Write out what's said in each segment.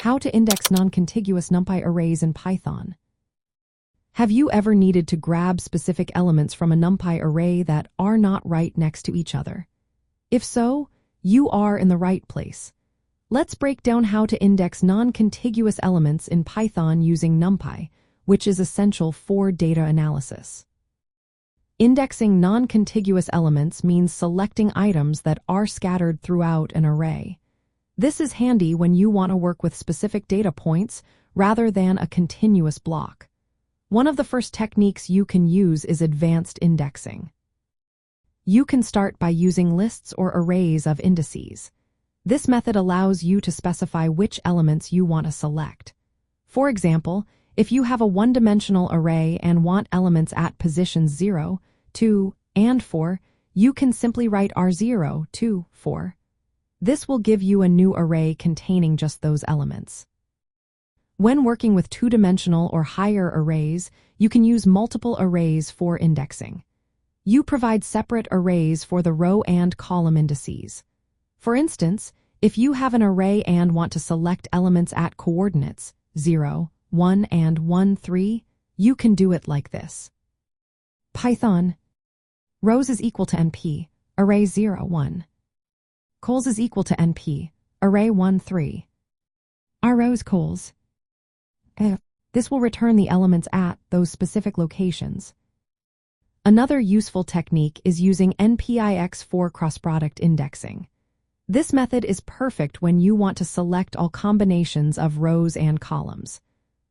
How to index non-contiguous NumPy arrays in Python. Have you ever needed to grab specific elements from a NumPy array that are not right next to each other? If so, you are in the right place. Let's break down how to index non-contiguous elements in Python using NumPy, which is essential for data analysis. Indexing non-contiguous elements means selecting items that are scattered throughout an array. This is handy when you want to work with specific data points rather than a continuous block. One of the first techniques you can use is advanced indexing. You can start by using lists or arrays of indices. This method allows you to specify which elements you want to select. For example, if you have a one-dimensional array and want elements at positions 0, 2, and 4, you can simply write R0, 2, 4. This will give you a new array containing just those elements. When working with two-dimensional or higher arrays, you can use multiple arrays for indexing. You provide separate arrays for the row and column indices. For instance, if you have an array and want to select elements at coordinates 0, 1, and 1, 3, you can do it like this. Python rows is equal to np, array 0, 1. Cols is equal to np, array 1, 3. Our rows cols. This will return the elements at those specific locations. Another useful technique is using NPIX for cross-product indexing. This method is perfect when you want to select all combinations of rows and columns.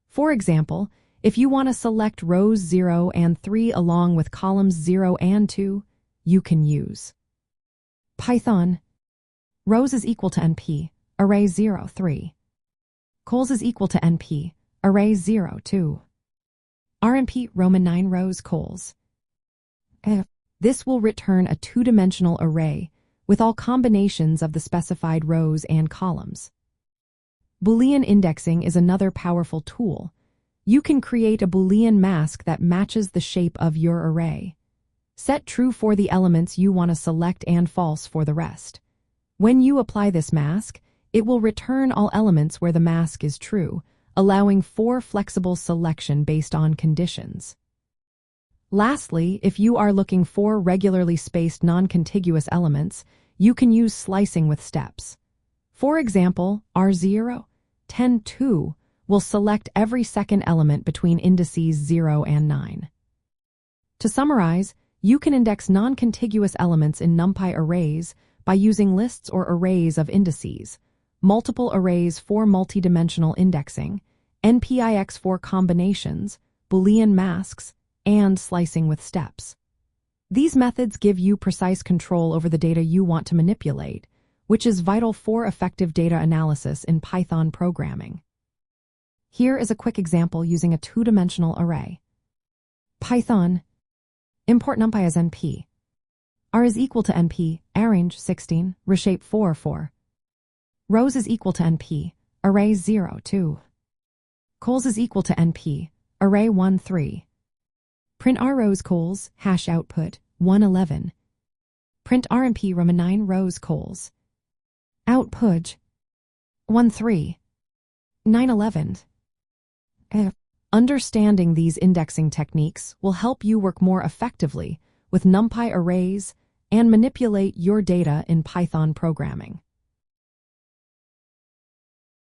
For example, if you want to select rows 0 and 3 along with columns 0 and 2, you can use Python rows is equal to np, array 0, 3. Cols is equal to np, array 0, 2. RMP Roman 9 rows cols. This will return a two-dimensional array with all combinations of the specified rows and columns. Boolean indexing is another powerful tool. You can create a Boolean mask that matches the shape of your array. Set true for the elements you want to select and false for the rest. When you apply this mask, it will return all elements where the mask is true, allowing for flexible selection based on conditions. Lastly, if you are looking for regularly spaced non-contiguous elements, you can use slicing with steps. For example, R0, 10, 2 will select every second element between indices 0 and 9. To summarize, you can index non-contiguous elements in NumPy arrays by using lists or arrays of indices, multiple arrays for multidimensional indexing, NPIX for combinations, Boolean masks, and slicing with steps. These methods give you precise control over the data you want to manipulate, which is vital for effective data analysis in Python programming. Here is a quick example using a two-dimensional array. Python import NumPy as np. R is equal to np, arrange 16, reshape 4, 4. Rows is equal to np, array 0, 2. Cols is equal to np, array 1, 3. Print R rows cols, hash output, 1, 11. Print RMP Roman 9 rows cols. Output, 1, 3. 9, 11. Understanding these indexing techniques will help you work more effectively with NumPy arrays and manipulate your data in Python programming.